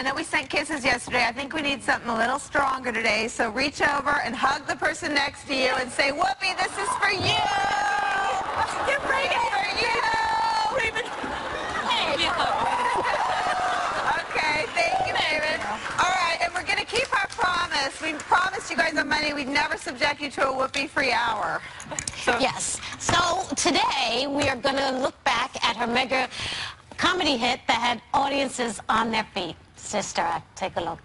I know we sent kisses yesterday. I think we need something a little stronger today. So reach over and hug the person next to you and say, Whoopi, this is for you. You're bringing for you. Okay, thank you, David. All right, and we're going to keep our promise. We promised you guys on Monday we'd never subject you to a Whoopi-free hour. Yes. So today we are going to look back at her mega comedy hit that had audiences on their feet. Sister Act, take a look.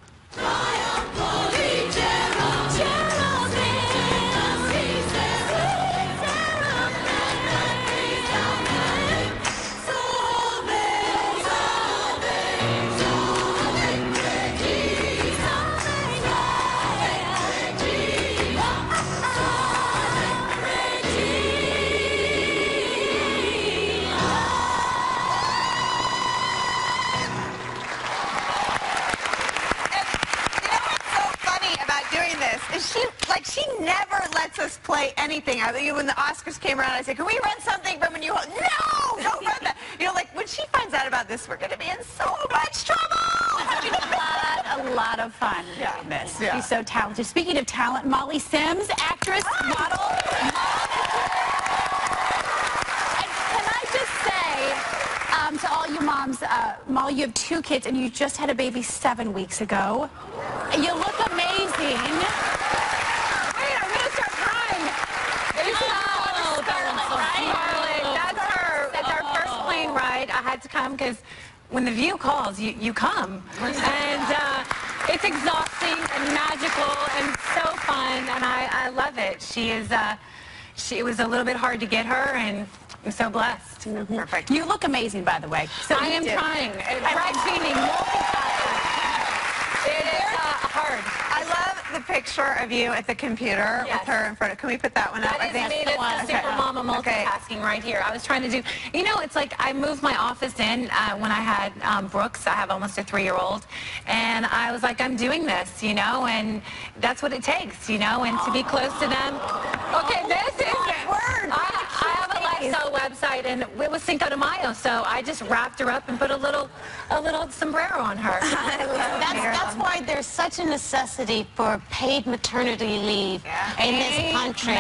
She never lets us play anything. When the Oscars came around, I said, can we run something from when you... No! Don't run that. You know, like, when she finds out about this, we're going to be in so much trouble! A lot of fun doing this. Yeah. She's so talented. Speaking of talent, Molly Sims, actress, model. And can I just say to all you moms, Molly, you have 2 kids and you just had a baby 7 weeks ago. You look amazing. I had to come because when The View calls, you come. And it's exhausting and magical and so fun, and I love it. It was a little bit hard to get her, and I'm so blessed. Mm-hmm. Perfect. You look amazing, by the way. So I am trying. Breastfeeding, multitasking. It is hard. I love the picture of you at the computer with her in front of. Can we put that one up? That is me. That's the super mama multitasking right here. I was trying to do. You know, it's like I moved my office in when I had Brooks. I have almost a 3-year-old, and I was like, I'm doing this, you know, and that's what it takes, you know, and to be close to them. Okay, this is it. I have a lifestyle website, and it was Cinco de Mayo, so I just wrapped her up and put a little sombrero on her. That's why there's such a necessity for paid maternity leave in this country.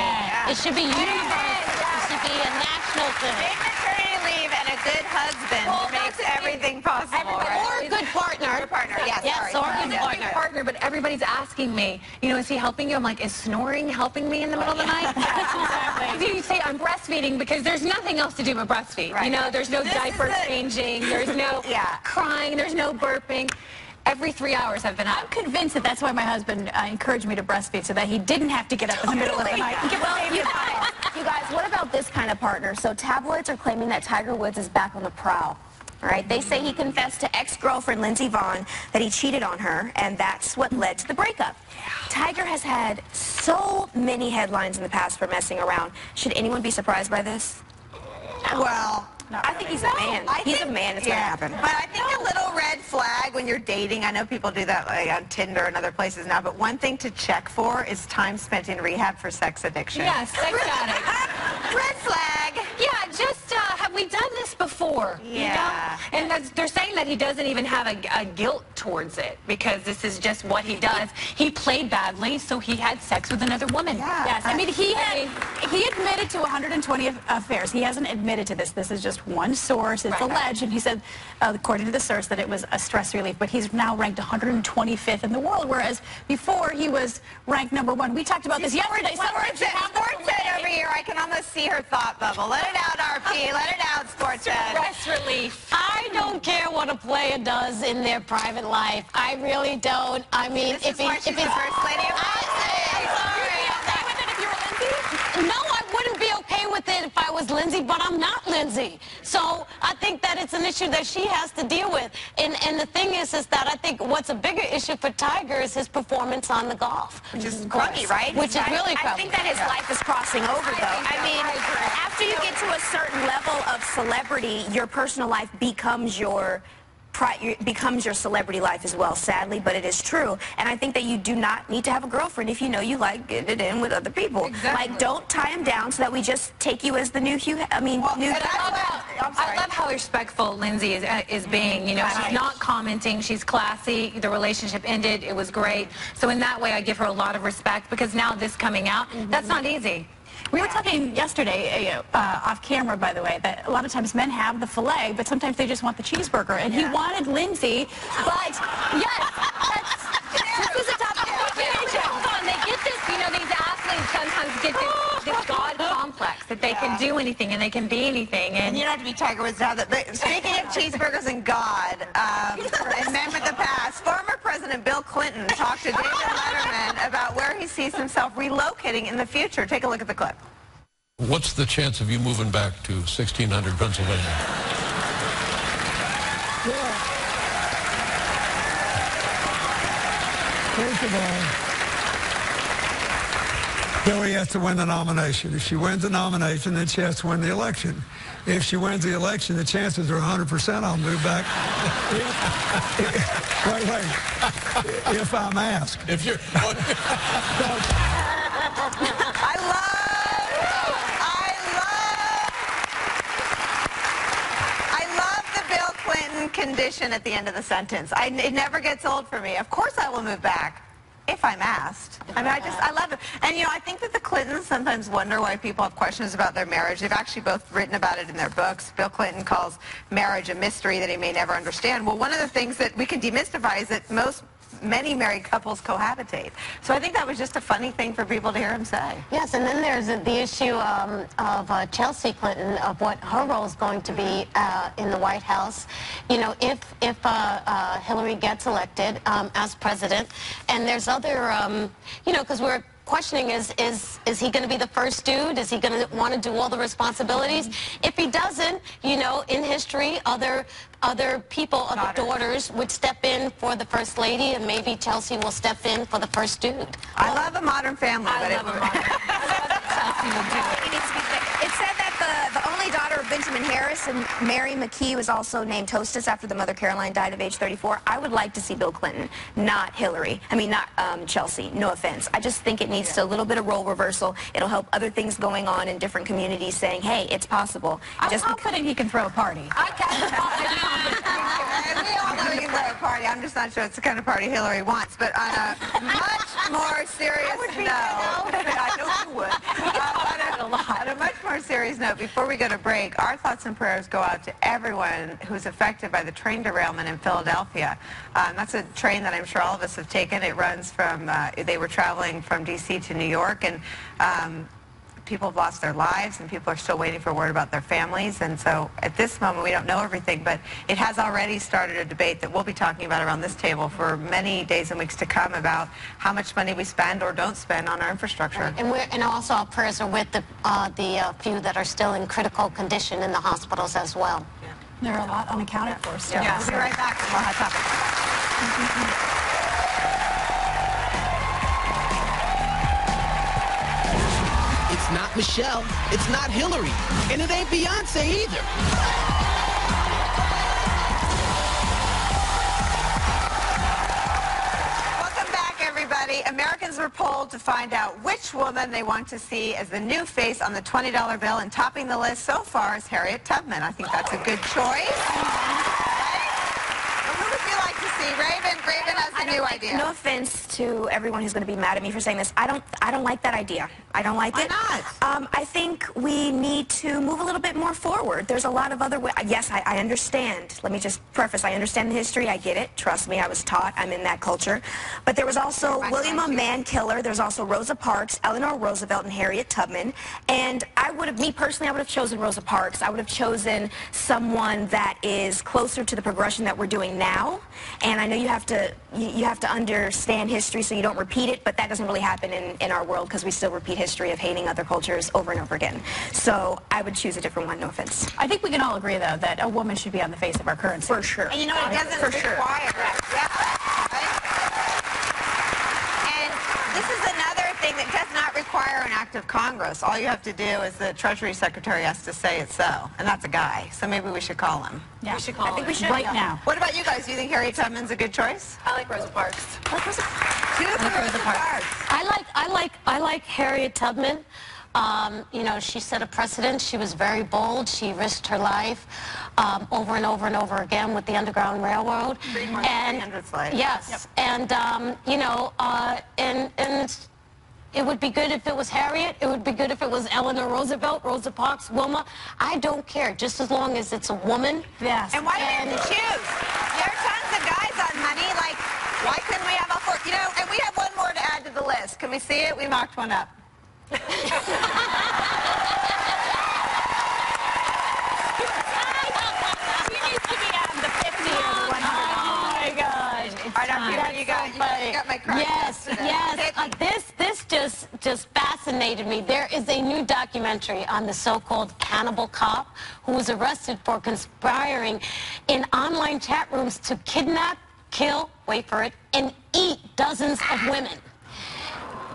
It should be universal. It should be a national thing. Paid maternity leave and a good husband makes everything possible. Or a good partner. Good partner, yes. Or a good partner, but everybody's asking me, you know, is he helping you? I'm like, is snoring helping me in the middle of the night? Do you say I'm breastfeeding? Because there's nothing else to do but breastfeed. Right. You know, there's no diaper changing, there's no crying, there's no burping. Every 3 hours I've been up. I'm convinced that that's why my husband encouraged me to breastfeed, so that he didn't have to get up in the middle of the night and give well, you guys, what about this kind of partner? So tabloids are claiming that Tiger Woods is back on the prowl. All right, they say he confessed to ex-girlfriend Lindsey Vonn that he cheated on her, and that's what led to the breakup. Tiger has had so many headlines in the past for messing around. Should anyone be surprised by this? Well, I think he's a man. He's a man. It's going to happen. But I think a little red flag when you're dating, I know people do that like on Tinder and other places now, but one thing to check for is time spent in rehab for sex addiction. Yeah, sex addict. Red flag. Yeah, just have we done this before? Yeah. You know? And they're saying that he doesn't even have a guilt towards it because this is just what he does. He played badly, so he had sex with another woman. Yeah. Yes, I mean, he admitted to 120 affairs. He hasn't admitted to this. This is just one source. It's alleged, and he said, according to the source, that it was a stress relief. But he's now ranked 125th in the world, whereas before he was ranked #1. We talked about this yesterday. Sportshead over here. I can almost see her thought bubble. Let it out, RP. Let it out, Sportshead. Stress relief. I don't care what a player does in their private life. I really don't. I mean, if he's first lady of No, I wouldn't be okay with it if I was Lindsey, but I'm not Lindsey. So I think that it's an issue that she has to deal with. And the thing is that I think what's a bigger issue for Tiger is his performance on the golf. Which is crummy, right? Which is really crummy. I think that his life is crossing over, though. I mean, after you get to a certain level of celebrity, your personal life becomes your becomes your celebrity life as well, sadly, but it is true. And I think that you do not need to have a girlfriend if you know you like getting it in with other people. Exactly. Like, don't tie him down so that we just take you as the new Hugh. I love how respectful Lindsay is being. You know, she's not commenting. She's classy. The relationship ended. It was great. So in that way, I give her a lot of respect, because now this coming out, that's not easy. We were talking yesterday, off camera, by the way, that a lot of times men have the filet, but sometimes they just want the cheeseburger. And he wanted Lindsay, but yes, this is a topic of conversation. Hold on, they get this, you know, these athletes sometimes get this God complex that they can do anything and they can be anything. And you don't have to be Tiger Woods now. Speaking of cheeseburgers and God, and men with the past, former President Bill Clinton talked to David Letterman about where he sees himself relocating in the future. Take a look at the clip. What's the chance of you moving back to 1600 Pennsylvania? First of all, Hillary has to win the nomination. If she wins the nomination, then she has to win the election. If she wins the election, the chances are 100% I'll move back. Wait. If I'm asked. If you're... I love the Bill Clinton condition at the end of the sentence. It never gets old for me. Of course I will move back. If I'm asked. I mean, I love it. And, you know, I think that the Clintons sometimes wonder why people have questions about their marriage. They've actually both written about it in their books. Bill Clinton calls marriage a mystery that he may never understand. Well, one of the things that we can demystify is that many married couples cohabitate. So I think that was just a funny thing for people to hear him say. Yes, and then there's the issue of Chelsea Clinton, of what her role is going to be in the White House. You know, if Hillary gets elected as president, and there's other, you know, because we're questioning is he going to be the first dude? Is he going to want to do all the responsibilities? If he doesn't, you know, in history, other people, other daughters would step in for the first lady, and maybe Chelsea will step in for the first dude. I love a modern family. It said that the only daughter of Benjamin Harris and Mary McKee was also named hostess after the mother Caroline died of age 34. I would like to see Bill Clinton, not Hillary. I mean, not Chelsea. No offense. I just think it needs a little bit of role reversal. It'll help other things going on in different communities saying, hey, it's possible. I'm confident he can throw a party. We all know he can throw a party. I'm just not sure it's the kind of party Hillary wants. But on a much more serious note, I know you would. On a much more serious note, before we go to break, our thoughts and prayers go out to everyone who's affected by the train derailment in Philadelphia. That's a train that I'm sure all of us have taken. It runs from, they were traveling from D.C. to New York, and people have lost their lives, and people are still waiting for word about their families. And so at this moment, we don't know everything, but it has already started a debate that we'll be talking about around this table for many days and weeks to come about how much money we spend or don't spend on our infrastructure. Right. And also our prayers are with the few that are still in critical condition in the hospitals as well. Yeah. There are a lot unaccounted for still. Yeah, we'll be right back with more Hot Topics. It's not Michelle, it's not Hillary, and it ain't Beyonce either. Welcome back, everybody. Americans were polled to find out which woman they want to see as the new face on the $20 bill, and topping the list so far is Harriet Tubman. I think that's a good choice. Who would you like to see? Raven has a new idea. No offense to everyone who's going to be mad at me for saying this. I don't like that idea. I don't like it. Why not? I think we need to move a little bit more forward. There's a lot of other ways. Yes, I understand. Let me just preface. I understand the history. I get it. Trust me, I was taught. I'm in that culture. But there was also William a Man Killer. There's also Rosa Parks, Eleanor Roosevelt, and Harriet Tubman. And me personally, I would have chosen Rosa Parks. I would have chosen someone that is closer to the progression that we're doing now. And I know you have to understand history so you don't repeat it, but that doesn't really happen in our world because we still repeat history of hating other cultures over and over again. So I would choose a different one, no offense. I think we can all agree, though, that a woman should be on the face of our currency. For sure. And you know, it doesn't require that. Yeah. Right? And this is another thing thing that does not require an act of Congress. All you have to do is the Treasury Secretary has to say it's so, and that's a guy. So maybe we should call him. Yeah. We should call I think him. we should right now. What about you guys? Do you think Harriet Tubman's a good choice? I like Rosa Parks. Rosa Parks. I like Harriet Tubman. You know, she set a precedent. She was very bold. She risked her life over and over and over again with the Underground Railroad. And 300 slaves. Yes, yep. And you know, it would be good if it was Harriet. It would be good if it was Eleanor Roosevelt, Rosa Parks, Wilma. I don't care, just as long as it's a woman. Yes. And why do we have to choose? There are tons of guys on money. Like, why couldn't we have all four? You know, and we have one more to add to the list. Can we see it? We mocked one up. She needs to be on the 50 or the 100. Oh my gosh. I don't know. You got my crack. Yes, yes. This just fascinated me. There is a new documentary on the so-called cannibal cop who was arrested for conspiring in online chat rooms to kidnap, kill, wait for it, and eat dozens of women.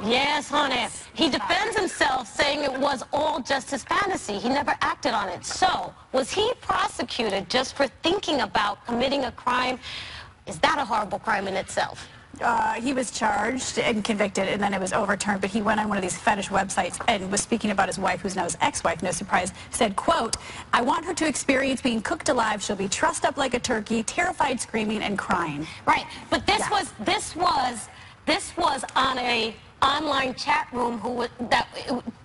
Yes, honey. He defends himself, saying it was all just his fantasy. He never acted on it. So, was he prosecuted just for thinking about committing a crime? Is that a horrible crime in itself? He was charged and convicted, and then it was overturned. But he went on one of these fetish websites and was speaking about his wife, who's now his ex-wife, no surprise, said, quote, "I want her to experience being cooked alive. She'll be trussed up like a turkey, terrified, screaming, and crying." Right. But this was on a online chat room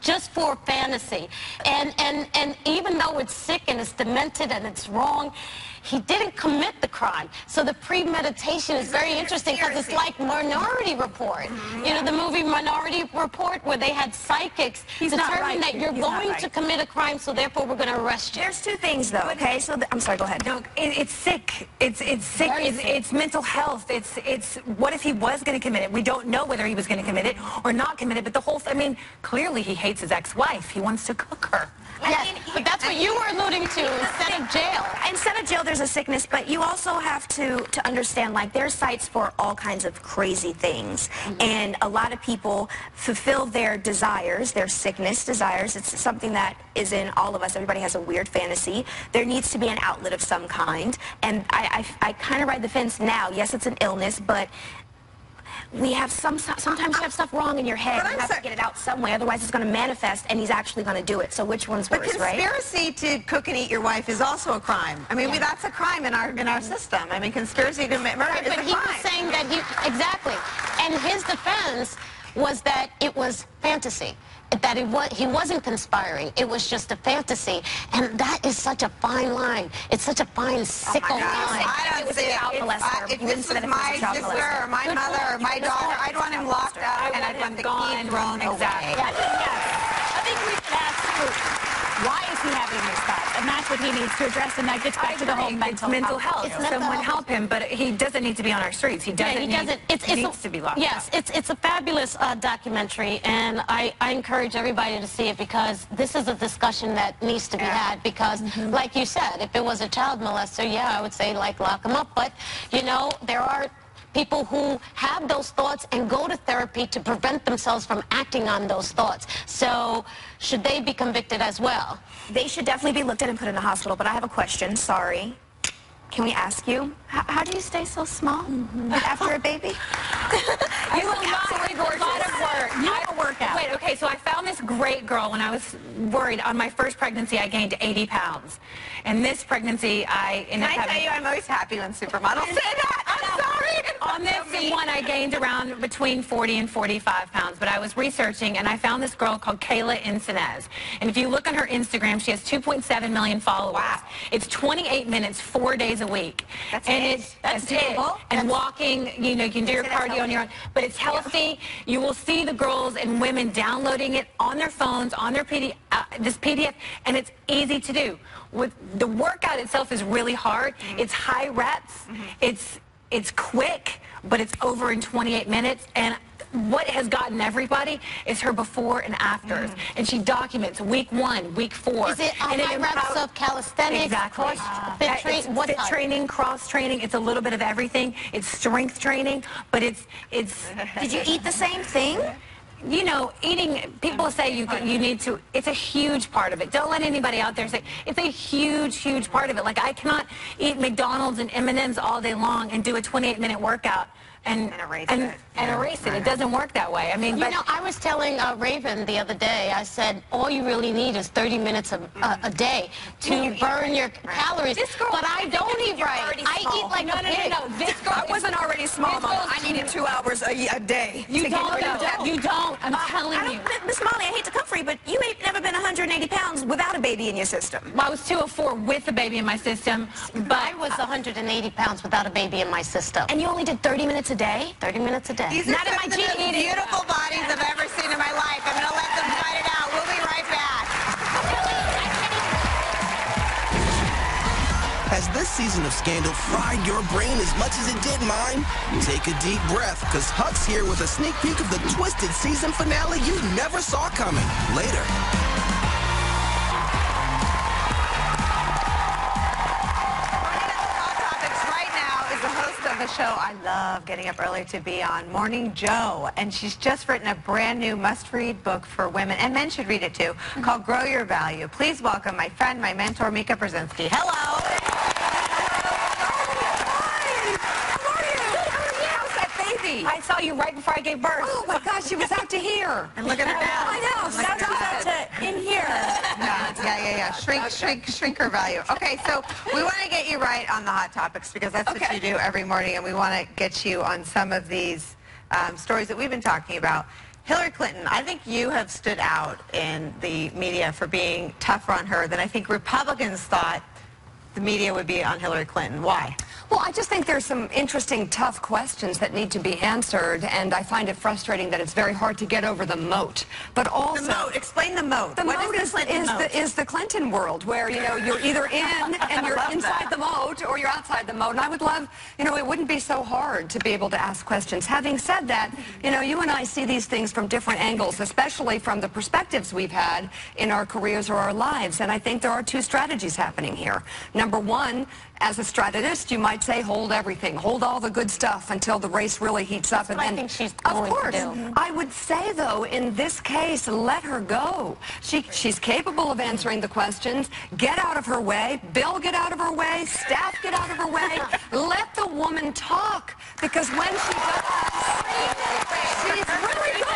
just for fantasy, and even though it's sick and it's demented and it's wrong, he didn't commit the crime. So the premeditation is very interesting because it's like Minority Report. You know, the movie Minority Report, where they had psychics determine that you're going to commit a crime, so therefore we're going to arrest you. There's two things, though, okay? So, I'm sorry, go ahead. No, it's sick. It's sick. It's mental health. It's what if he was going to commit it? We don't know whether he was going to commit it or not commit it, but the whole, I mean, clearly he hates his ex-wife. He wants to cook her. Yes, but that's what you were alluding to, instead of jail. Instead of jail, there's a sickness, but you also have to understand, like, there's sites for all kinds of crazy things, and a lot of people fulfill their desires, their sickness desires. It's something that is in all of us. Everybody has a weird fantasy. There needs to be an outlet of some kind, and I kind of ride the fence now. Yes, it's an illness, but we have sometimes you have stuff wrong in your head. You have to get it out some way, otherwise it's going to manifest, and he's actually going to do it. So which one's worse, right? But conspiracy to cook and eat your wife is also a crime. I mean, that's a crime in our system. I mean, conspiracy to murder is a crime. But he was saying that exactly, and his defense was that it was fantasy. That he wasn't conspiring. It was just a fantasy, and that is such a fine line. It's such a fine, sickle line. I don't see it. If this was my sister or my mother or my daughter, I'd want him locked up and I'd want the key thrown away. Yes. I think we should ask you, why is he having these thoughts? And that's what he needs to address, and that gets back to the whole mental health. Someone help him, but he doesn't need to be on our streets. He doesn't. He needs to be locked up. Yes, it's a fabulous documentary, and I encourage everybody to see it because this is a discussion that needs to be had. Because, like you said, if it was a child molester, yeah, I would say like lock him up. But you know, there are people who have those thoughts and go to therapy to prevent themselves from acting on those thoughts. So should they be convicted as well? They should definitely be looked at and put in a hospital, but I have a question, sorry. Can we ask you, how do you stay so small after a baby? You look absolutely gorgeous. A lot of work. You have a workout. Wait, okay, so I found this great girl when I was worried. On my first pregnancy, I gained 80 pounds. And this pregnancy, I ended up having... Can I tell you, I'm always happy when supermodels say that. I'm sorry. On this one, I gained around between 40 and 45 pounds. But I was researching, and I found this girl called Kayla Incinez. And if you look on her Instagram, she has 2.7 million followers. Wow. It's 28 minutes, 4 days a week. That's doable. And walking, you know, you can do your cardio on your own. But it's healthy. You will see the girls and women downloading it on their phones, on their this PDF, and it's easy to do. With the workout itself is really hard. It's high reps. It's quick, but it's over in 28 minutes. And what has gotten everybody is her before and afters. And she documents week 1, week 4. Is it high reps of calisthenics? Exactly. Fit training, cross training. It's a little bit of everything. It's strength training, but it's. Did you eat the same thing? you know, eating, people say you need to, it's a huge part of it. Don't let anybody out there say, it's a huge, huge part of it. Like, I cannot eat McDonald's and M&Ms all day long and do a 28-minute workout and erase it. It doesn't work that way. I mean, you know, I was telling Raven the other day, I said, all you really need is 30 minutes a day to burn your calories. But I don't eat right. I eat like a pig. No. This girl, I wasn't already small, Mama. I needed 2 hours a day. You don't. You don't. I'm telling you. Miss Molly, I hate to come for you, but you ain't never been 180 pounds without a baby in your system. Well, I was 204 with a baby in my system, but I was 180 pounds without a baby in my system. And you only did 30 minutes a day? 30 minutes a day. These are some of the most beautiful bodies I've ever seen in my life. I'm going to let them fight it out. We'll be right back. Has this season of Scandal fried your brain as much as it did mine? Take a deep breath, because Huck's here with a sneak peek of the twisted season finale you never saw coming. Later. The show I love getting up early to be on, Morning Joe, and she's just written a brand new must-read book for women, and men should read it too, called Grow Your Value. Please welcome my friend, my mentor, Mika Brzezinski. Hello. I saw you right before I gave birth. Oh my gosh, she was out to here. And look at her now. I know. Look Out to in here. Yeah. Shrink her value. Okay, so we want to get you right on the hot topics because that's what you do every morning, and we want to get you on some of these stories that we've been talking about. Hillary Clinton, I think you have stood out in the media for being tougher on her than I think Republicans thought the media would be on Hillary Clinton. Why? Well, I just think there's some interesting, tough questions that need to be answered, and I find it frustrating that it's very hard to get over the moat. But also, the moat. Explain the moat. The moat is the Clinton world, where you're either in and you're inside the moat, or you're outside the moat. And I would love, it wouldn't be so hard to be able to ask questions. Having said that, you and I see these things from different angles, especially from the perspectives we've had in our careers or our lives. And I think there are two strategies happening here. Number one, as a strategist, you might say, hold everything, hold all the good stuff until the race really heats up. And then, I think she's going to do. I would say, though, in this case, let her go. She's capable of answering the questions. Get out of her way. Bill, get out of her way. Staff, get out of her way. Let the woman talk, because when she does, she's really good.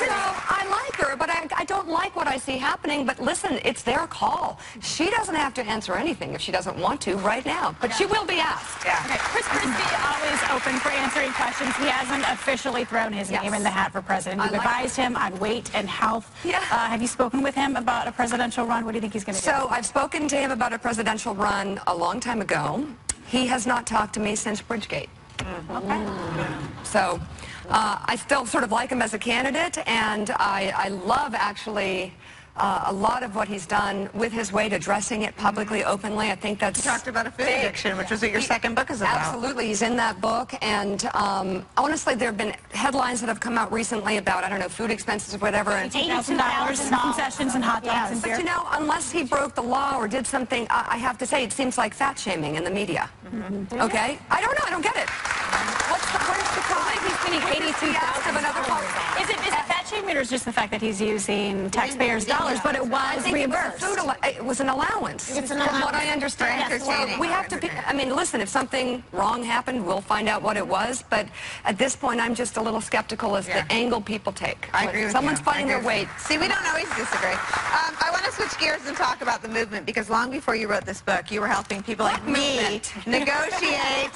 I like her, but I don't like what I see happening. But listen, it's their call. She doesn't have to answer anything if she doesn't want to right now, but she will be asked. Yeah. Okay. Chris Christie, always open for answering questions. He hasn't officially thrown his name in the hat for president. You've advised him on weight and health. Yeah. Have you spoken with him about a presidential run? What do you think he's going to do? So I've spoken to him about a presidential run a long time ago. He has not talked to me since Bridgegate. Okay. So I still sort of like him as a candidate, and I love actually a lot of what he's done with his weight, addressing it publicly, openly. I think that's... You talked about a food addiction, which is what your second book is about. Absolutely. He's in that book. And honestly, there have been headlines that have come out recently about, I don't know, food expenses or whatever. And $82 in concessions and hot dogs and beer. But unless he broke the law or did something, I have to say, it seems like fat shaming in the media. Okay? I don't know. I don't get it. Where's the crime? He's spending $82,000 of another part. Is it fat shaming, or is it just the fact that he's using taxpayers' dollars, but it was reimbursed? It was an allowance. It's an From allowance. what I understand. Entertaining. We have to, listen, if something wrong happened, we'll find out what it was. But at this point, I'm just a little skeptical as the angle people take. I agree with Someone's you. fighting their weight. See, we don't always disagree. I want to switch gears and talk about the movement, because long before you wrote this book, you were helping people like me negotiate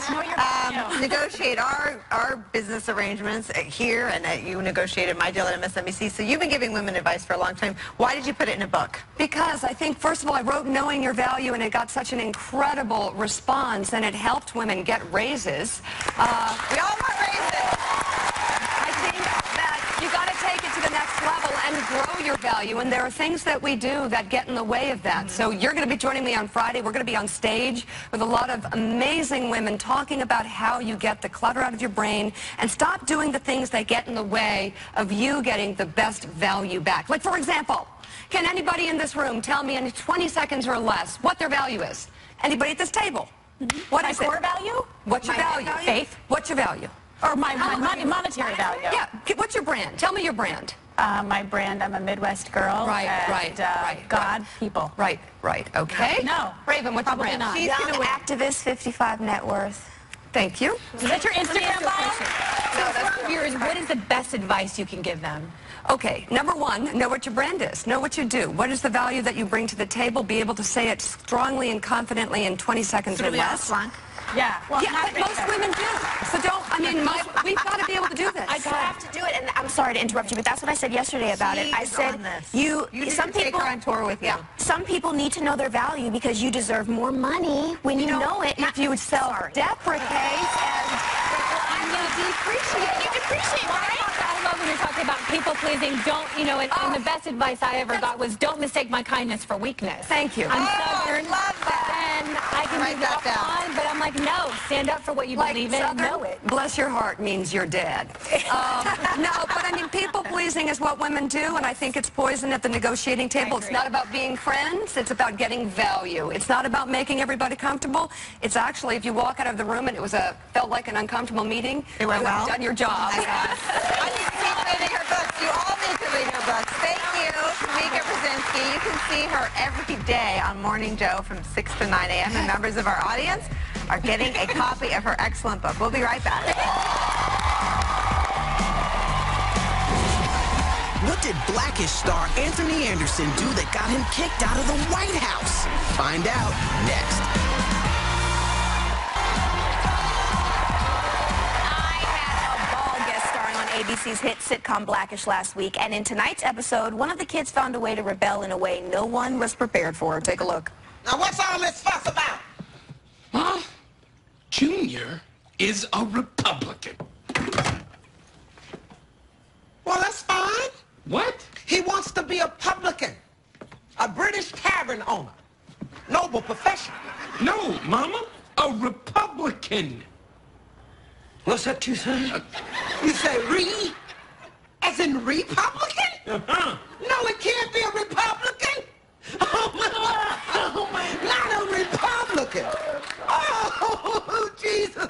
our business arrangements here, and you negotiated my deal at MSNBC. So you've been giving women advice for a long time. Why did you put it in a book? Because I think, first of all, I wrote Knowing Your Value, and it got such an incredible response, and it helped women get raises. We all want raises. I think that you got to take it to the next level and grow your value, and there are things that we do that get in the way of that. So you're going to be joining me on Friday. We're going to be on stage with a lot of amazing women talking about how you get the clutter out of your brain and stop doing the things that get in the way of you getting the best value back. Like, for example, can anybody in this room tell me in 20 seconds or less what their value is? Anybody at this table? What is it? Core value? What's your value? Faith. What's your value? Or my monetary value. Yeah. What's your brand? Tell me your brand. My brand, I'm a Midwest girl. Right. God, people. Right. Okay. No. Raven, what's your brand? Not. Young activist, 55 net worth. Thank you. Is that your Instagram bio? So for viewers, what is the best advice you can give them? Okay, number one, know what your brand is. Know what you do. What is the value that you bring to the table? Be able to say it strongly and confidently in 20 seconds or less. Yeah. Well, Yeah, but most women do. So don't, we've got to be able to do this. I have to do it, and I'm sorry to interrupt you, but that's what I said yesterday about it. I said, You some take people her on tour with you. Yeah, some people need to know their value because you deserve more money when you know it. If you would self-deprecate and You depreciate, right? I love when you're talking about people pleasing. Don't, and the best advice I ever got was don't mistake my kindness for weakness. Thank you. I'm stubborn, love that. and I can Write be that walked down. on, but I'm like, no, stand up for what you believe in and know it. Bless your heart means you're dead. No, but people pleasing is what women do, and I think it's poison at the negotiating table. It's not about being friends. It's about getting value. It's not about making everybody comfortable. It's actually, if you walk out of the room and it was felt like an uncomfortable meeting, It went you have well? done your job. I need to keep reading her books. You all need to read her books. Thank you, Mika Brzezinski. You can see her every day on Morning Joe from 6 to 9 a.m. And members of our audience are getting a copy of her excellent book. We'll be right back. What did Blackish star Anthony Anderson do that got him kicked out of the White House? Find out next. ABC's hit sitcom Blackish last week, and in tonight's episode, one of the kids found a way to rebel in a way no one was prepared for. Take a look. Now, what's all this fuss about? Huh? Junior is a Republican. Well, that's fine. What? He wants to be a publican, a British tavern owner, noble profession. No, Mama, a Republican. What's that you say? You say re? As in Republican? Uh-huh. No, it can't be a Republican. Oh, my, not a Republican. Oh, Jesus.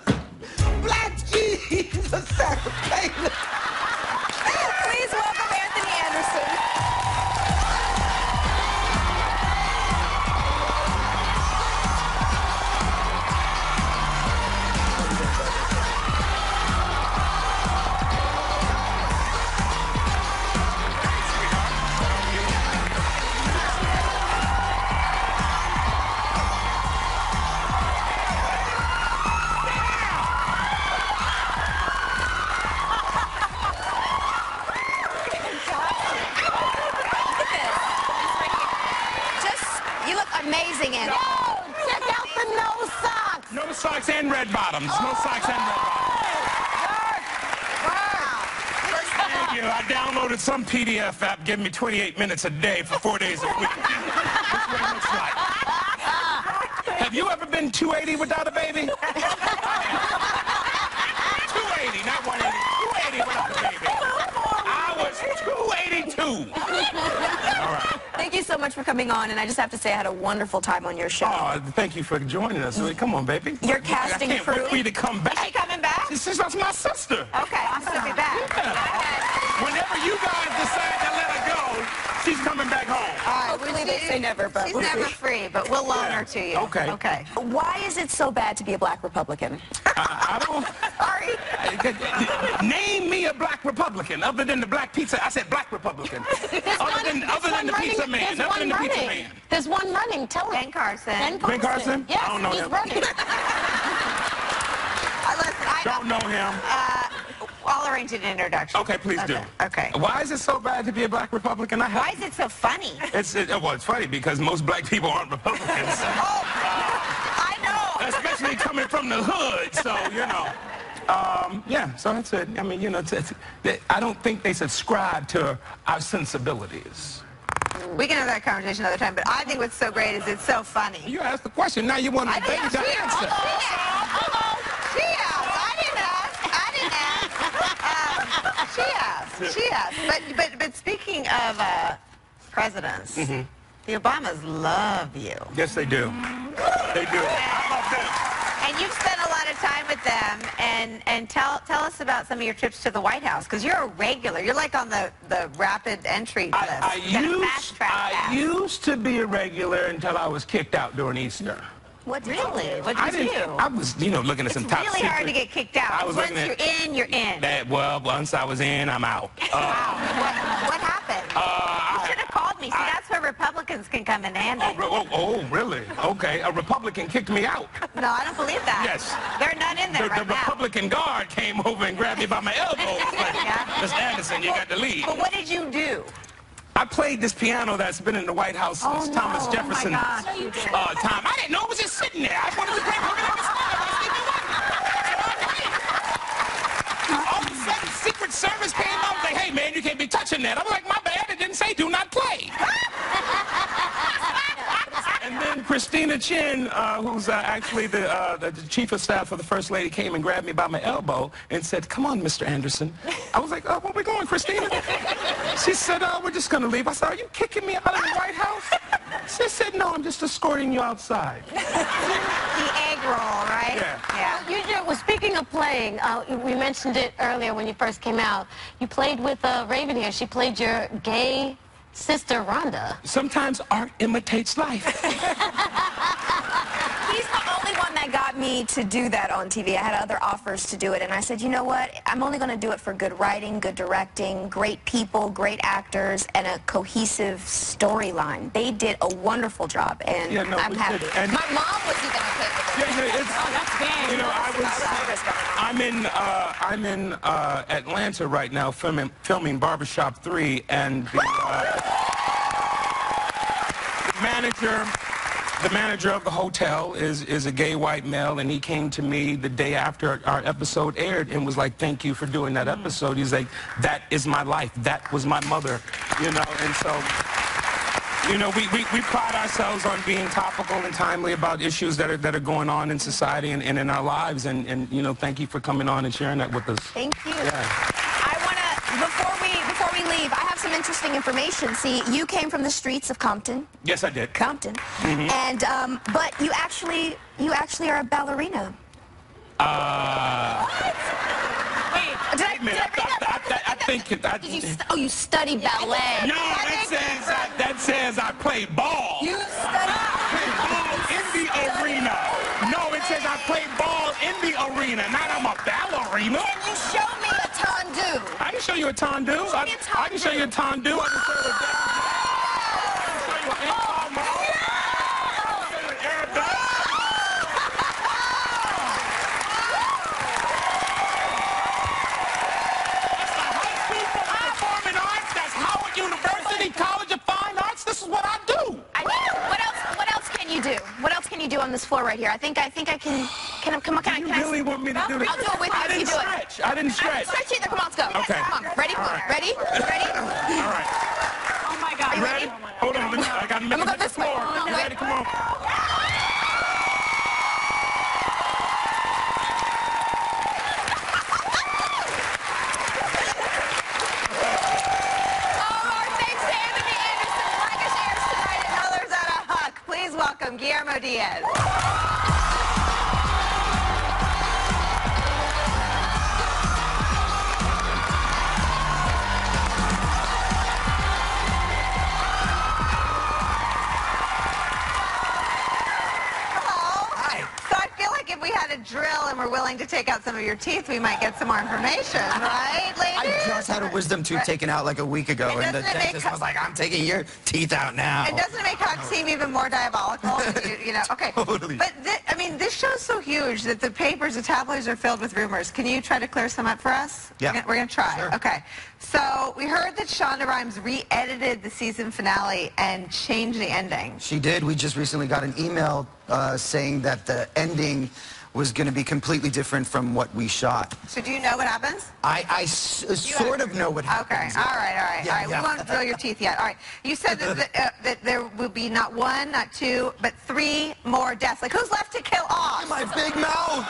Black Jesus, Sarah Taylor. Please welcome Anthony Anderson. Amazing, Anthony. No, check out the no socks. No socks and red bottoms. No socks and red bottoms. Thank you. I downloaded some PDF app giving me 28 minutes a day for 4 days a week. That's what it looks like. Have you ever been 280 without a baby? 280, not 180. 280 without a baby. I was 282. All right. Thank you so much for coming on, and I just have to say I had a wonderful time on your show. Oh, thank you for joining us. Come on, baby. Your casting I can't crew. wait for you to come back. Is she coming back? That's my sister. Okay, she'll be back. Yeah. Whenever you guys decide to let her go, she's coming back home. All right, Hopefully they say never, but she's we'll never see. free, but we'll loan her to you. Okay. Okay. Why is it so bad to be a black Republican? I don't... Sorry. Name me a black Republican other than the black pizza. I said black Republican. Other than the pizza man. Other than the pizza man. There's one running. Tell him. Ben Carson. Ben Carson? Yes, I don't know he's him. running. Listen, I Don't know him. I'll arrange an introduction. Okay, please do. Okay. Why is it so bad to be a black Republican? Why is it so funny? It's funny because most black people aren't Republicans. I know. Especially coming from the hood, so, yeah, so that's it. I mean, I don't think they subscribe to our sensibilities. We can have that conversation another time, but I think what's so great is it's so funny. You asked the question, now you want to debate the answer. She asked. But speaking of presidents, the Obamas love you. Yes, they do. They do. I love them. And you've spent a lot of time with them, and and tell us about some of your trips to the White House, because you're a regular. You're like on the rapid entry list. I used to be a regular until I was kicked out during Easter. What really? What did you do? I was, looking at some top secret. It's really hard to get kicked out. Once you're in, you're in. Well, once I was in, I'm out. What happened? You should have called me. See, that's where Republicans can come in handy. Oh, really? Okay. A Republican kicked me out. No, I don't believe that. Yes. There are none in there right now. The Republican guard came over and grabbed me by my elbow. Mr. Anderson, you got to leave. But what did you do? I played this piano that's been in the White House since Thomas Jefferson time. I didn't know it was just sitting there. I wanted to play all of a sudden, Secret Service came out and was like, hey, man, you can't be touching that. I'm like, my bad. It didn't say do not play. And then Christina Chin, who's actually the chief of staff of the First Lady, came and grabbed me by my elbow and said, come on, Mr. Anderson. I was like, oh, where we going, Christina? She said, we're just going to leave. I said, are you kicking me out of the White House? She said, no, I'm just escorting you outside. The egg roll, right? Yeah. Well, speaking of playing, we mentioned it earlier when you first came out. You played with Raven here. She played your gay sister, Rhonda. Sometimes art imitates life. He's the only one that got me to do that on TV. I had other offers to do it, and I said, you know what? I'm only going to do it for good writing, good directing, great people, great actors, and a cohesive storyline. They did a wonderful job, and I'm happy. And my mom was even okay with it. That's big. I'm in Atlanta right now filming Barbershop 3, and the manager of the hotel is a gay white male, and he came to me the day after our episode aired and was like, thank you for doing that episode. He's like, that is my life. That was my mother, and so, we pride ourselves on being topical and timely about issues that are going on in society and in our lives, and thank you for coming on and sharing that with us. Thank you. Yeah. I want to, before we leave, I have some interesting information. See, you came from the streets of Compton. Yes, I did. Compton. And, but you actually are a ballerina. What? Wait, did I read that? You study ballet. No, that says I play ball. You study ball in the arena. No, it says I play ball in the arena, not I'm a ballerina. Can you show me a tendu? I can show you a tendu. I can show you a tendu. I can show you a College of Fine Arts. This is what I do. What else can you do? What else can you do on this floor right here? I think I can. Can I come on? You really want me to do this? I'll do it with you if you do it. I didn't stretch. Stretch either. Come on, let's go. Okay. Come on. Ready? Ready? Ready? All right. Oh my God. Are you ready? Hold on. I got to make it this way. You ready? Come on. Welcome, Guillermo Diaz. If we had a drill and we're willing to take out some of your teeth, we might get some more information, right, ladies? I just had a wisdom tooth taken out like a week ago, and the dentist was like, I'm taking your teeth out now. And doesn't it make Huck seem even more diabolical? Okay. Totally. But, this show's so huge that the papers, the tabloids are filled with rumors. Can you try to clear some up for us? Yeah. We're going to try. Sure. Okay. So, we heard that Shonda Rhimes re-edited the season finale and changed the ending. She did. We just recently got an email saying that the ending was going to be completely different from what we shot. So do you know what happens? I sort of know what happens. Okay, all right. Yeah, We won't drill your teeth yet. All right, you said that there will be not one, not two, but 3 more deaths. Like, who's left to kill off? My big mouth!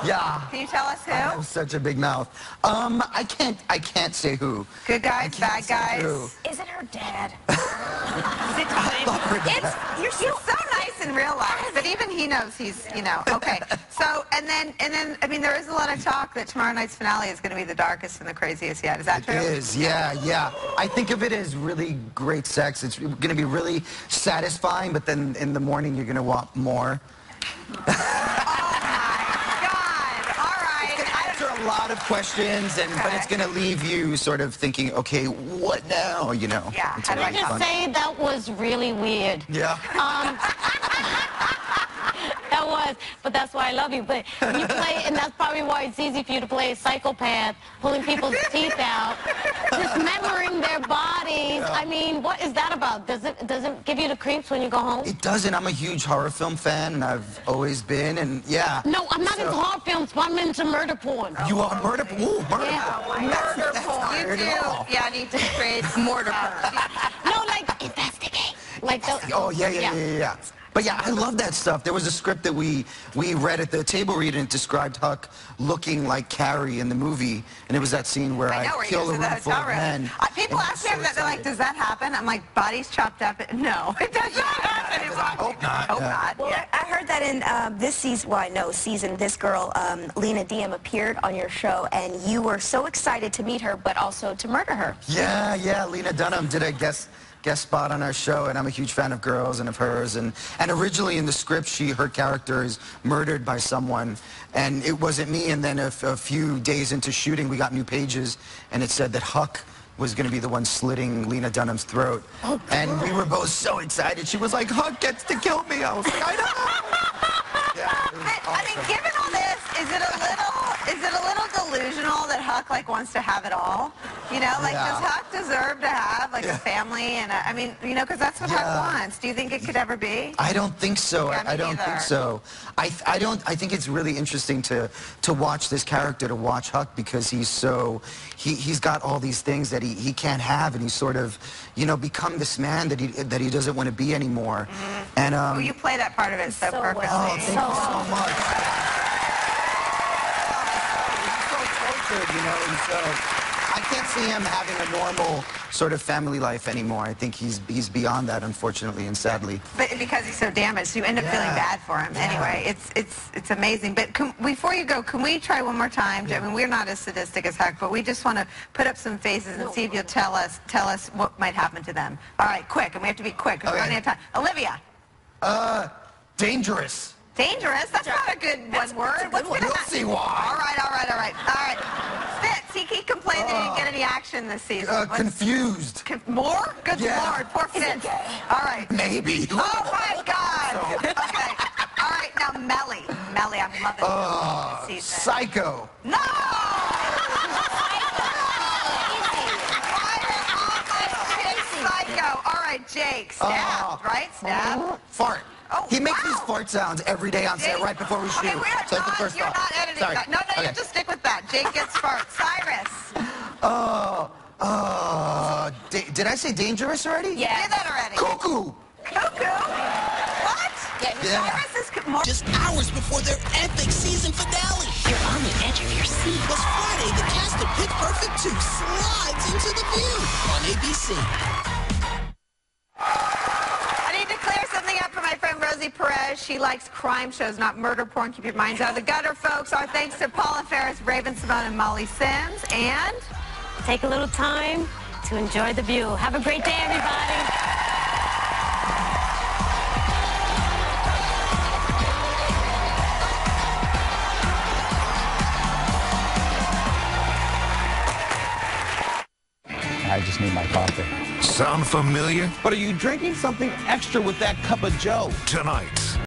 Yeah. Can you tell us who? I have such a big mouth. I can't say who. Good guys, bad guys. Is it her dad? You're so nice in real life, but even he knows he's, okay. So, and then, I mean, there is a lot of talk that tomorrow night's finale is going to be the darkest and the craziest yet. Is that true? It is, yeah. I think of it as really great sex. It's going to be really satisfying, but then in the morning you're going to want more. A lot of questions, but it's going to leave you sort of thinking, okay, what now, Yeah. Can I just say that was really weird? Yeah. That was, but that's why I love you. But you play, and that's probably why it's easy for you to play a psychopath, pulling people's teeth out, dismembering their bodies. Yeah. I mean, what is that about? Does it give you the creeps when you go home? It doesn't. I'm a huge horror film fan, and I've always been, and yeah. No, I'm not into horror films, but I'm into murder porn. You are murder porn? Ooh, murder porn. Murder porn. You do. Yeah, I need to create murder porn. No, like, investigate. Like the, oh, yeah. But yeah, I love that stuff. There was a script that we read at the table read, and it described Huck looking like Carrie in the movie, and it was that scene where I kill a room full of men. People ask me that, they're like, does that happen? I'm like, bodies chopped up. No, it does not happen. I hope not. Hope not. Well, I heard that in this season, this girl, Lena Diem, appeared on your show, and you were so excited to meet her, but also to murder her. Yeah, Lena Dunham did a guest spot on our show, and I'm a huge fan of girls and of hers, and originally in the script her character is murdered by someone, and it wasn't me, and then a few days into shooting we got new pages, and it said that Huck was going to be the one slitting Lena Dunham's throat. Oh, and we were both so excited. She was like, Huck gets to kill me. I was like, I know. Yeah, awesome. I mean, given all this, is it a little delusional that Huck wants to have it all? Does Huck deserve to have a family and I mean, because that's what Huck wants. Do you think it could ever be? I don't think so. Yeah, I don't think so. I think it's really interesting to watch this character, to watch Huck, because he's got all these things that he can't have, and he's sort of become this man that he doesn't want to be anymore. Mm-hmm. And you play that part of it so perfectly. Oh, thank you so much. He's so tortured, and so I can't see him having a normal sort of family life anymore. I think he's beyond that, unfortunately and sadly. But because he's so damaged, you end up feeling bad for him. Anyway, it's amazing. But before you go, can we try one more time? I mean, we're not as sadistic as Huck, but we just want to put up some faces and see if you'll tell us what might happen to them. All right, quick, and we have to be quick because we're running out of time. Olivia. Dangerous. Dangerous? That's not a good word. You'll see why. All right. Fitz, he complained that he didn't get any action this season. Confused. More? Good Lord, poor Fitz. All right. Maybe. Oh, my God. Okay. All right, now Melly. Melly, I'm loving this season. Psycho. No! Psycho. All right, Jake. Stabbed, right? Stabbed. Fart. Oh, he makes these fart sounds every day on set right before we shoot. Okay, you're not editing that. No, you just stick with that. Jake gets farts. Cyrus. Did I say dangerous already? Yeah. You did that already. Cuckoo. What? Yeah. Cyrus is more. Just hours before their epic season finale. You're on the edge of your seat. This Friday, the cast of Pitch Perfect 2 slides into the view on ABC. Rosie Perez, she likes crime shows, not murder porn. Keep your minds out of the gutter, folks. Our thanks to Paula Ferris, Raven Simone, and Molly Sims. And take a little time to enjoy the view. Have a great day, everybody. I just need my coffee. Sound familiar? But are you drinking something extra with that cup of joe? Tonight.